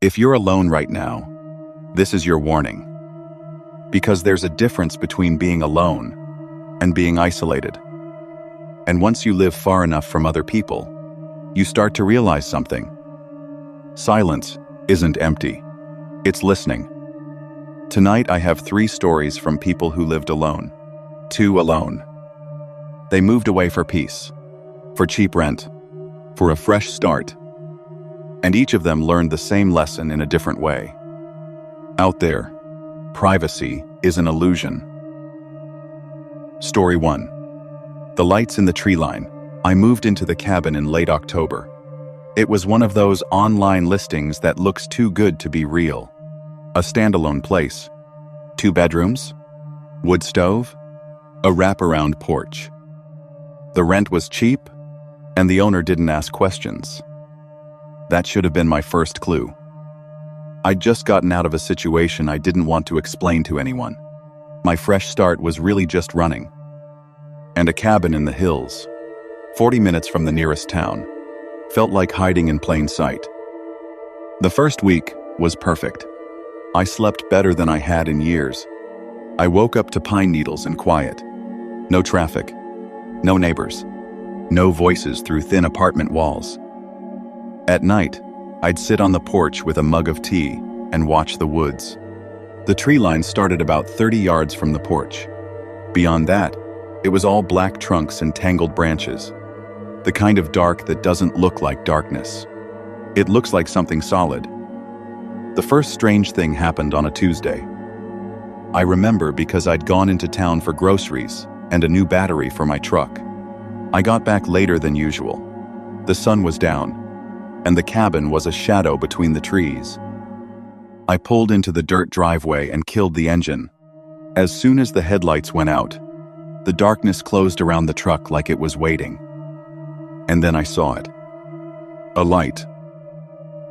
If you're alone right now, this is your warning. Because there's a difference between being alone and being isolated. And once you live far enough from other people, you start to realize something. Silence isn't empty. It's listening. Tonight I have 3 stories from people who lived alone. 2 alone. They moved away for peace, for cheap rent, for a fresh start. And each of them learned the same lesson in a different way. Out there, privacy is an illusion. Story 1. The lights in the tree line. I moved into the cabin in late October. It was one of those online listings that looks too good to be real. A standalone place. 2 bedrooms, wood stove, a wraparound porch. The rent was cheap, and the owner didn't ask questions. That should have been my first clue. I'd just gotten out of a situation I didn't want to explain to anyone. My fresh start was really just running. And a cabin in the hills, 40 minutes from the nearest town, felt like hiding in plain sight. The first week was perfect. I slept better than I had in years. I woke up to pine needles and quiet. No traffic, no neighbors, no voices through thin apartment walls. At night, I'd sit on the porch with a mug of tea and watch the woods. The tree line started about 30 yards from the porch. Beyond that, it was all black trunks and tangled branches. The kind of dark that doesn't look like darkness. It looks like something solid. The first strange thing happened on a Tuesday. I remember because I'd gone into town for groceries and a new battery for my truck. I got back later than usual. The sun was down, and the cabin was a shadow between the trees. I pulled into the dirt driveway and killed the engine. As soon as the headlights went out, the darkness closed around the truck like it was waiting. And then I saw it. A light.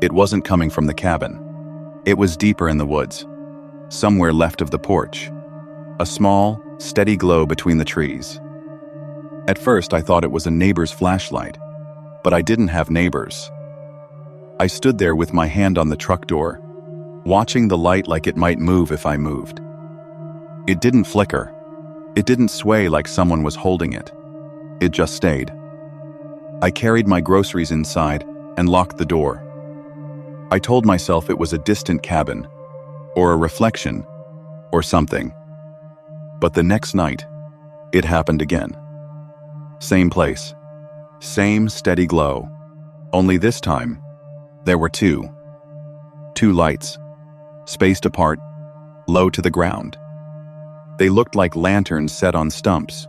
It wasn't coming from the cabin. It was deeper in the woods, somewhere left of the porch. A small, steady glow between the trees. At first I thought it was a neighbor's flashlight, but I didn't have neighbors. I stood there with my hand on the truck door, watching the light like it might move if I moved. It didn't flicker. It didn't sway like someone was holding it. It just stayed. I carried my groceries inside and locked the door. I told myself it was a distant cabin, or a reflection, or something. But the next night, it happened again. Same place, same steady glow, only this time, there were 2 lights, spaced apart, low to the ground. They looked like lanterns set on stumps,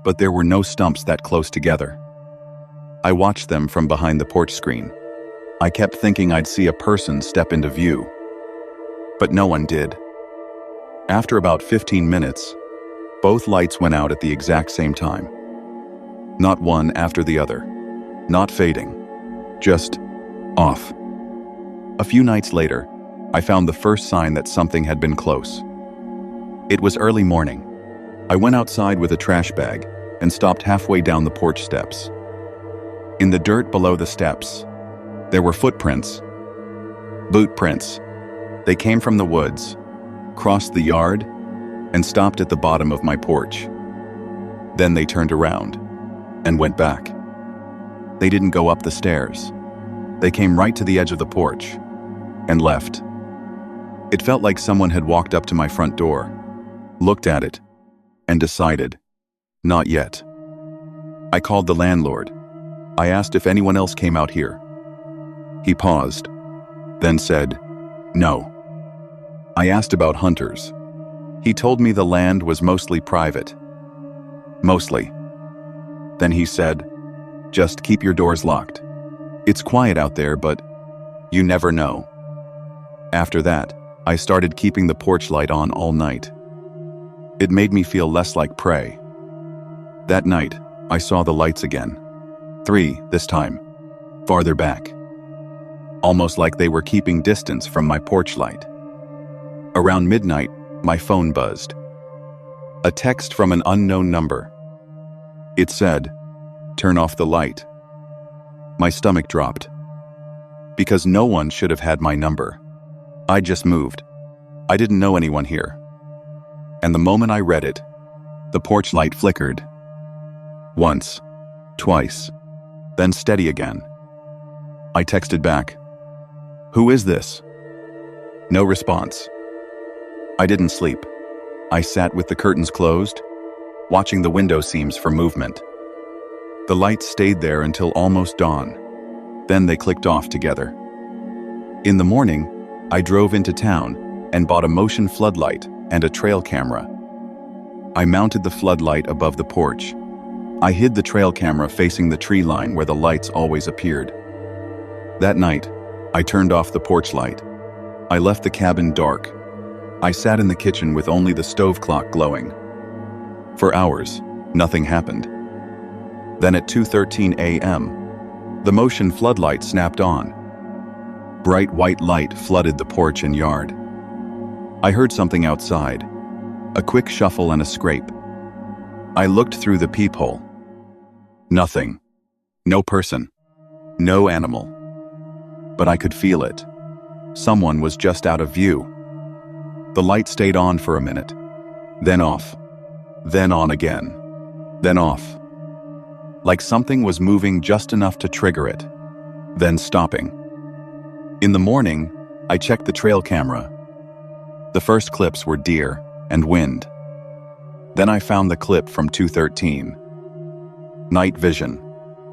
but there were no stumps that close together. I watched them from behind the porch screen. I kept thinking I'd see a person step into view, but no one did. After about 15 minutes, both lights went out at the exact same time. Not one after the other, not fading, just off. A few nights later, I found the first sign that something had been close. It was early morning. I went outside with a trash bag and stopped halfway down the porch steps. In the dirt below the steps, there were footprints, boot prints. They came from the woods, crossed the yard, and stopped at the bottom of my porch. Then they turned around and went back. They didn't go up the stairs. They came right to the edge of the porch and left. It felt like someone had walked up to my front door, looked at it, and decided, not yet. I called the landlord. I asked if anyone else came out here. He paused, then said, no. I asked about hunters. He told me the land was mostly private. Mostly. Then he said, just keep your doors locked. It's quiet out there, but you never know. After that, I started keeping the porch light on all night. It made me feel less like prey. That night, I saw the lights again. 3 this time, farther back. Almost like they were keeping distance from my porch light. Around midnight, my phone buzzed. A text from an unknown number. It said, turn off the light. My stomach dropped. because no one should have had my number. I just moved. I didn't know anyone here. And the moment I read it, the porch light flickered. Once, twice, then steady again. I texted back, "Who is this?" No response. I didn't sleep. I sat with the curtains closed, watching the window seams for movement. The lights stayed there until almost dawn. Then they clicked off together. In the morning, I drove into town and bought a motion floodlight and a trail camera. I mounted the floodlight above the porch. I hid the trail camera facing the tree line where the lights always appeared. That night, I turned off the porch light. I left the cabin dark. I sat in the kitchen with only the stove clock glowing. For hours, nothing happened. Then at 2:13 a.m., the motion floodlight snapped on. Bright white light flooded the porch and yard. I heard something outside, a quick shuffle and a scrape. I looked through the peephole. Nothing. No person. No animal. But I could feel it. Someone was just out of view. The light stayed on for a minute, then off, then on again, then off. Like something was moving just enough to trigger it, then stopping. In the morning, I checked the trail camera. The first clips were deer and wind. Then I found the clip from 2:13. Night vision,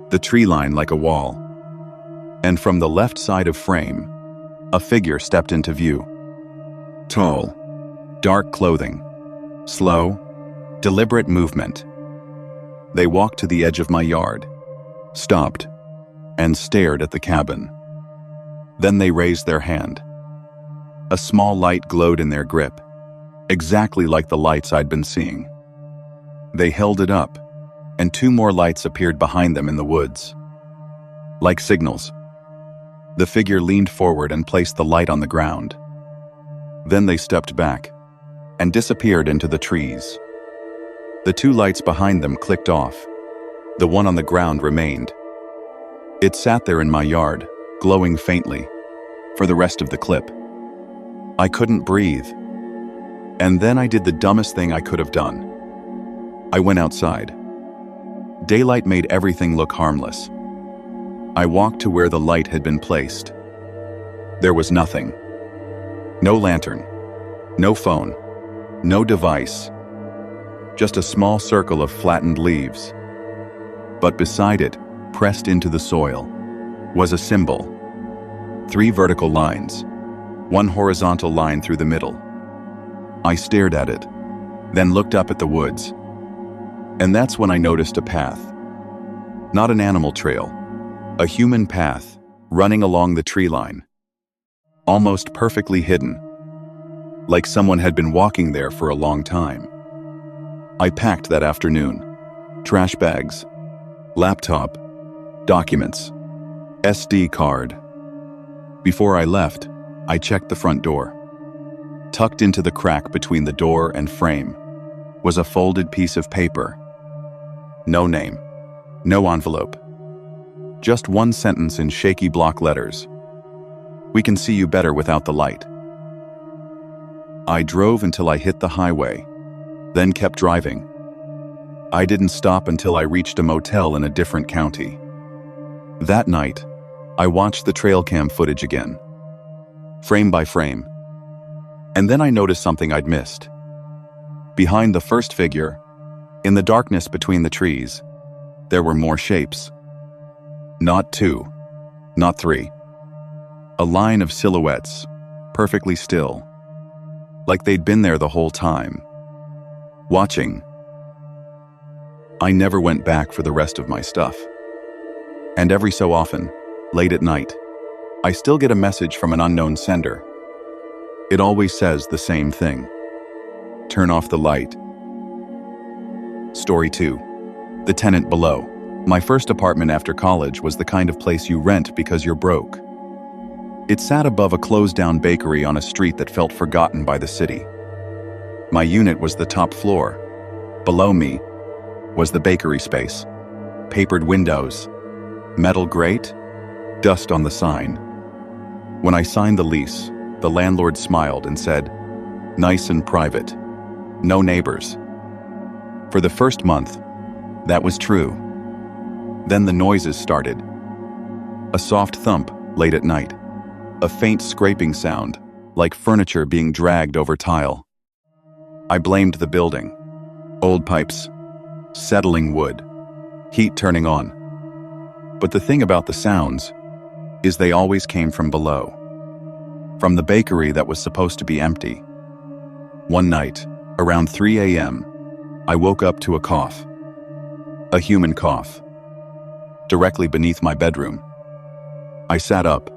the tree line like a wall. And from the left side of frame, a figure stepped into view. Tall, dark clothing, slow, deliberate movement. They walked to the edge of my yard, stopped, and stared at the cabin. Then they raised their hand. A small light glowed in their grip, exactly like the lights I'd been seeing. They held it up, and two more lights appeared behind them in the woods. Like signals. The figure leaned forward and placed the light on the ground. Then they stepped back and disappeared into the trees. The two lights behind them clicked off. The one on the ground remained. It sat there in my yard, glowing faintly, for the rest of the clip. I couldn't breathe. And then I did the dumbest thing I could have done. I went outside. Daylight made everything look harmless. I walked to where the light had been placed. There was nothing. No lantern, no phone, no device, just a small circle of flattened leaves. But beside it, pressed into the soil, was a symbol. 3 vertical lines, 1 horizontal line through the middle. I stared at it, then looked up at the woods. And that's when I noticed a path. Not an animal trail, a human path running along the tree line. Almost perfectly hidden, like someone had been walking there for a long time. I packed that afternoon. Trash bags, laptop, documents, SD card. Before I left, I checked the front door. Tucked into the crack between the door and frame was a folded piece of paper. No name, no envelope. Just one sentence in shaky block letters. "We can see you better without the light." I drove until I hit the highway, then kept driving. I didn't stop until I reached a motel in a different county. That night, I watched the trail cam footage again, frame by frame. And then I noticed something I'd missed. Behind the first figure, in the darkness between the trees, there were more shapes. Not 2, not 3. A line of silhouettes, perfectly still, like they'd been there the whole time, watching. I never went back for the rest of my stuff. And every so often, late at night, I still get a message from an unknown sender. It always says the same thing. Turn off the light. Story 2. The tenant below. My first apartment after college was the kind of place you rent because you're broke. It sat above a closed-down bakery on a street that felt forgotten by the city. My unit was the top floor. Below me was the bakery space. Papered windows, metal grate, dust on the sign. When I signed the lease, the landlord smiled and said, "Nice and private. No neighbors." For the first month, that was true. Then the noises started. A soft thump late at night. A faint scraping sound, like furniture being dragged over tile. I blamed the building. Old pipes, settling wood, heat turning on. But the thing about the sounds is they always came from below. From the bakery that was supposed to be empty. One night, around 3 a.m., I woke up to a cough. A human cough. Directly beneath my bedroom. I sat up,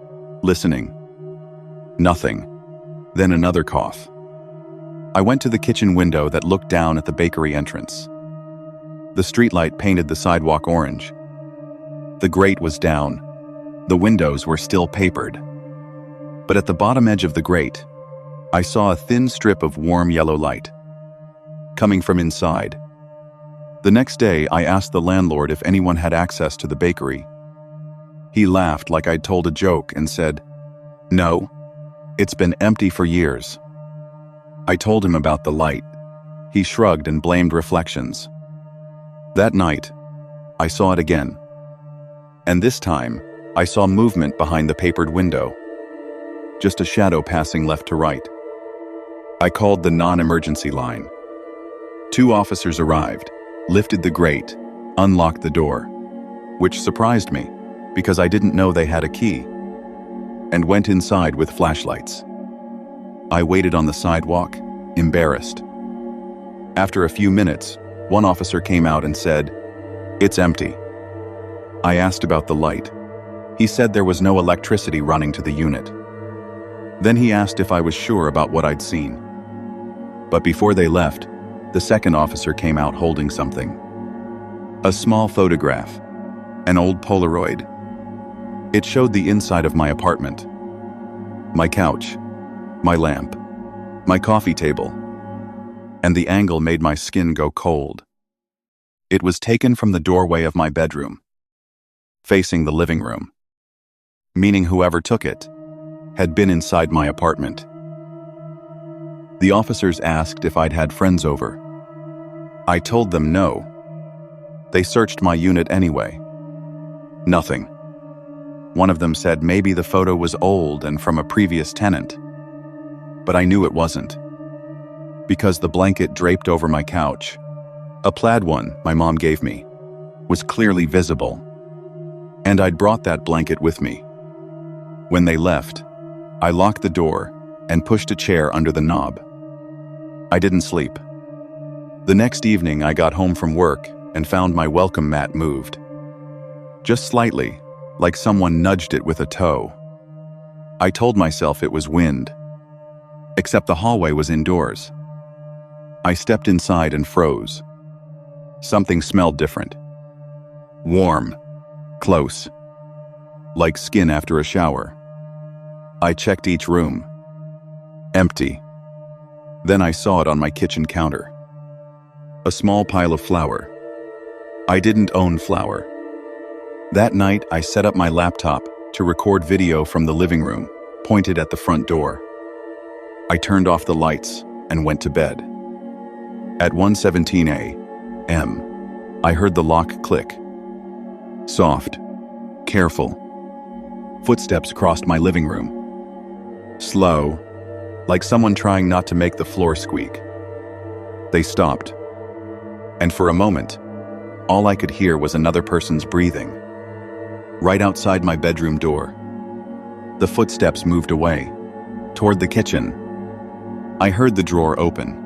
listening. Nothing. Then another cough. I went to the kitchen window that looked down at the bakery entrance. The streetlight painted the sidewalk orange. The grate was down. The windows were still papered. But at the bottom edge of the grate, I saw a thin strip of warm yellow light. Coming from inside. The next day, I asked the landlord if anyone had access to the bakery. He laughed like I'd told a joke and said, "No, it's been empty for years." I told him about the light. He shrugged and blamed reflections. That night, I saw it again. And this time, I saw movement behind the papered window. Just a shadow passing left to right. I called the non-emergency line. 2 officers arrived, lifted the grate, unlocked the door, which surprised me because I didn't know they had a key, and went inside with flashlights. I waited on the sidewalk, embarrassed. After a few minutes, one officer came out and said, "It's empty." I asked about the light. He said there was no electricity running to the unit. Then he asked if I was sure about what I'd seen. But before they left, the second officer came out holding something. A small photograph, an old Polaroid. It showed the inside of my apartment. My couch, my lamp, my coffee table, and the angle made my skin go cold. It was taken from the doorway of my bedroom, facing the living room, meaning whoever took it had been inside my apartment. The officers asked if I'd had friends over. I told them no. They searched my unit anyway. Nothing. One of them said maybe the photo was old and from a previous tenant. But I knew it wasn't. Because the blanket draped over my couch, a plaid one my mom gave me, was clearly visible. And I'd brought that blanket with me. When they left, I locked the door and pushed a chair under the knob. I didn't sleep. The next evening I got home from work and found my welcome mat moved. Just slightly, like someone nudged it with a toe. I told myself it was wind. Except the hallway was indoors. I stepped inside and froze. Something smelled different. Warm. Close. Like skin after a shower. I checked each room. Empty. Then I saw it on my kitchen counter. A small pile of flour. I didn't own flour. That night, I set up my laptop to record video from the living room, pointed at the front door. I turned off the lights and went to bed. At 1:17 a.m., I heard the lock click. Soft, careful. Footsteps crossed my living room. Slow, like someone trying not to make the floor squeak. They stopped. And for a moment, all I could hear was another person's breathing. Right outside my bedroom door. The footsteps moved away, toward the kitchen. I heard the drawer open.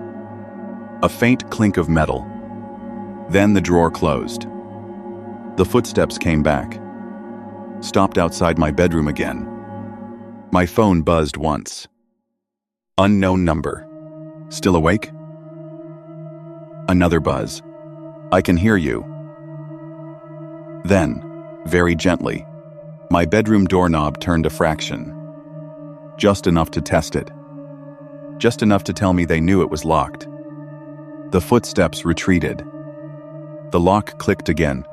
A faint clink of metal. Then the drawer closed. The footsteps came back. Stopped outside my bedroom again. My phone buzzed once. Unknown number. Still awake? Another buzz. I can hear you. Then, very gently, my bedroom doorknob turned a fraction. Just enough to test it. Just enough to tell me they knew it was locked. The footsteps retreated. The lock clicked again,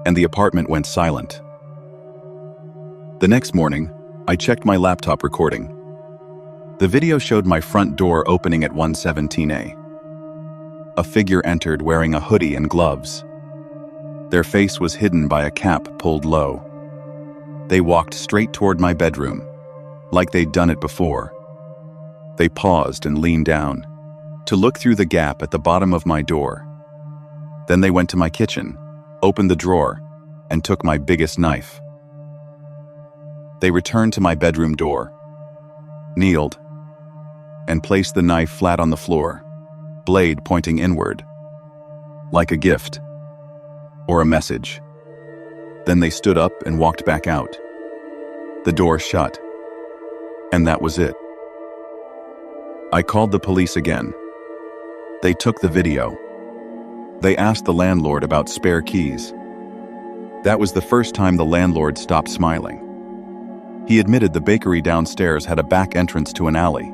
and the apartment went silent. The next morning, I checked my laptop recording. The video showed my front door opening at 1:17 a.m. A figure entered wearing a hoodie and gloves. Their face was hidden by a cap pulled low. They walked straight toward my bedroom, like they'd done it before. They paused and leaned down to look through the gap at the bottom of my door. Then they went to my kitchen, opened the drawer, and took my biggest knife. They returned to my bedroom door, kneeled, and placed the knife flat on the floor, blade pointing inward, like a gift or a message. Then they stood up and walked back out. The door shut, and that was it. I called the police again. They took the video. They asked the landlord about spare keys. That was the first time the landlord stopped smiling. He admitted the bakery downstairs had a back entrance to an alley,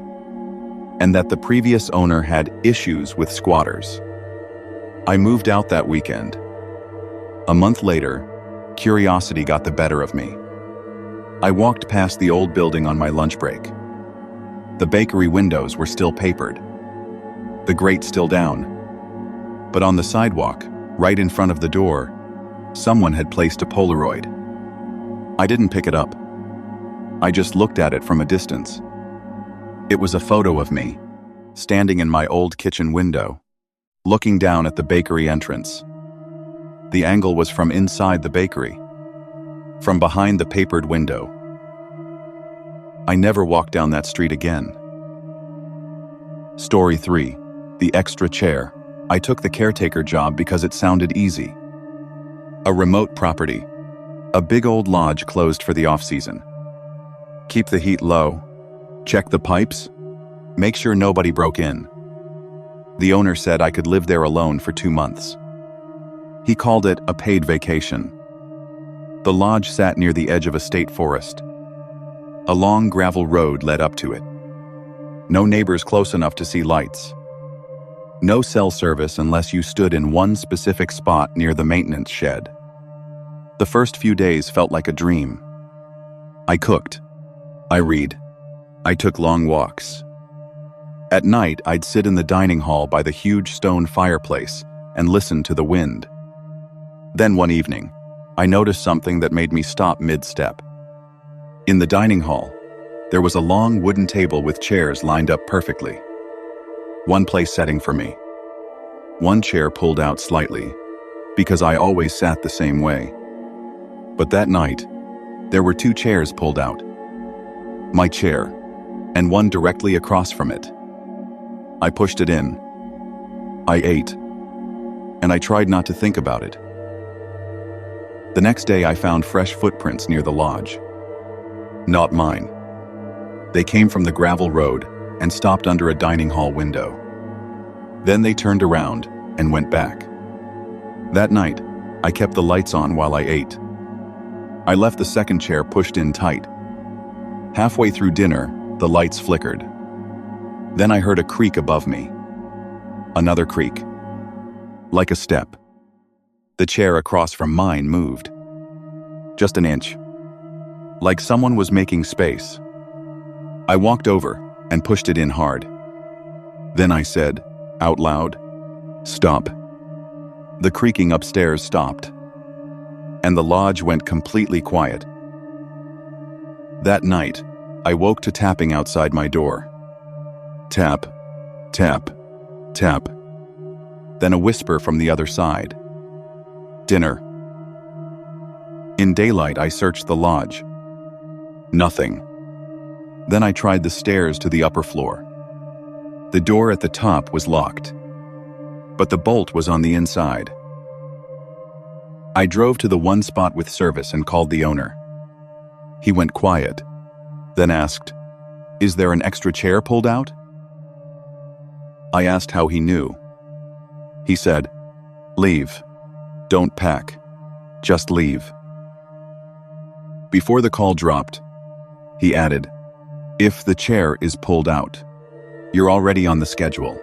and that the previous owner had issues with squatters. I moved out that weekend. A month later, curiosity got the better of me. I walked past the old building on my lunch break. The bakery windows were still papered, the grate still down. But on the sidewalk, right in front of the door, someone had placed a Polaroid. I didn't pick it up. I just looked at it from a distance. It was a photo of me, standing in my old kitchen window, looking down at the bakery entrance. The angle was from inside the bakery, from behind the papered window. I never walked down that street again. Story 3. The extra chair. I took the caretaker job because it sounded easy. A remote property. A big old lodge closed for the off-season. Keep the heat low. Check the pipes. Make sure nobody broke in. The owner said I could live there alone for 2 months. He called it a paid vacation. The lodge sat near the edge of a state forest. A long gravel road led up to it. No neighbors close enough to see lights. No cell service unless you stood in one specific spot near the maintenance shed. The first few days felt like a dream. I cooked. I read. I took long walks. At night, I'd sit in the dining hall by the huge stone fireplace and listen to the wind. Then one evening, I noticed something that made me stop mid-step. In the dining hall, there was a long wooden table with chairs lined up perfectly. One place setting for me. One chair pulled out slightly, because I always sat the same way. But that night, there were 2 chairs pulled out. My chair, and one directly across from it. I pushed it in. I ate, and I tried not to think about it. The next day I found fresh footprints near the lodge. Not mine. They came from the gravel road and stopped under a dining hall window. Then they turned around and went back. That night, I kept the lights on while I ate. I left the second chair pushed in tight. Halfway through dinner, the lights flickered. Then I heard a creak above me. Another creak. Like a step. The chair across from mine moved. Just an inch. Like someone was making space. I walked over and pushed it in hard. Then I said, out loud, "Stop." The creaking upstairs stopped, and the lodge went completely quiet. That night, I woke to tapping outside my door. Tap, tap, tap. Then a whisper from the other side. Dinner. In daylight, I searched the lodge. Nothing. Then I tried the stairs to the upper floor. The door at the top was locked, but the bolt was on the inside. I drove to the one spot with service and called the owner. He went quiet, then asked, "Is there an extra chair pulled out?" I asked how he knew. He said, "Leave. Don't pack. Just leave." Before the call dropped, he added, "If the chair is pulled out, you're already on the schedule."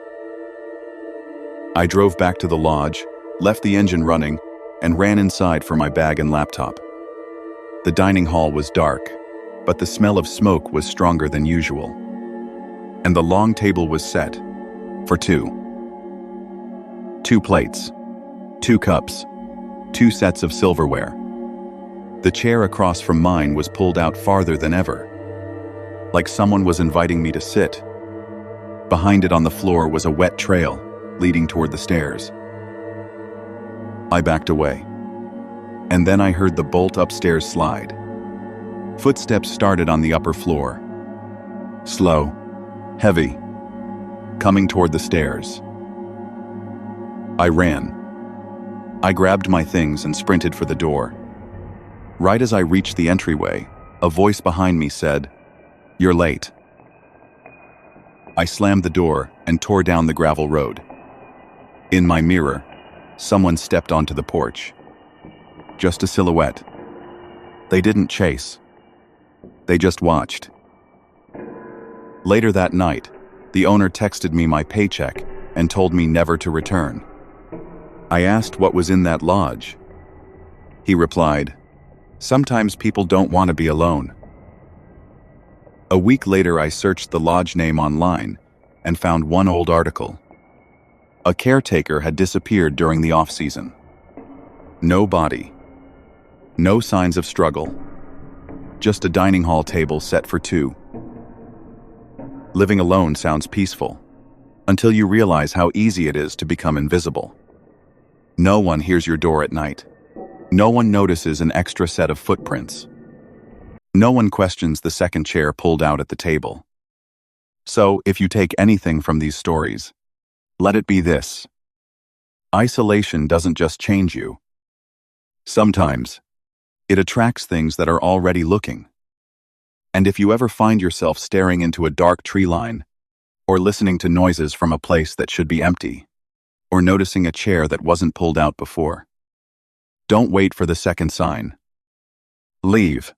I drove back to the lodge, left the engine running, and ran inside for my bag and laptop. The dining hall was dark, but the smell of smoke was stronger than usual. And the long table was set for two. 2 plates, 2 cups, 2 sets of silverware. The chair across from mine was pulled out farther than ever, like someone was inviting me to sit. Behind it on the floor was a wet trail leading toward the stairs. I backed away, and then I heard the bolt upstairs slide. Footsteps started on the upper floor. Slow, heavy, coming toward the stairs. I ran. I grabbed my things and sprinted for the door. Right as I reached the entryway, a voice behind me said, "You're late." I slammed the door and tore down the gravel road. In my mirror, someone stepped onto the porch. Just a silhouette. They didn't chase. They just watched. Later that night, the owner texted me my paycheck and told me never to return. I asked what was in that lodge. He replied, "Sometimes people don't want to be alone." A week later, I searched the lodge name online and found one old article. A caretaker had disappeared during the off-season. No body. No signs of struggle. Just a dining hall table set for 2. Living alone sounds peaceful, until you realize how easy it is to become invisible. No one hears your door at night. No one notices an extra set of footprints. No one questions the second chair pulled out at the table. So, if you take anything from these stories, let it be this: isolation doesn't just change you. Sometimes, it attracts things that are already looking. And if you ever find yourself staring into a dark tree line, or listening to noises from a place that should be empty, or noticing a chair that wasn't pulled out before, don't wait for the second sign. Leave.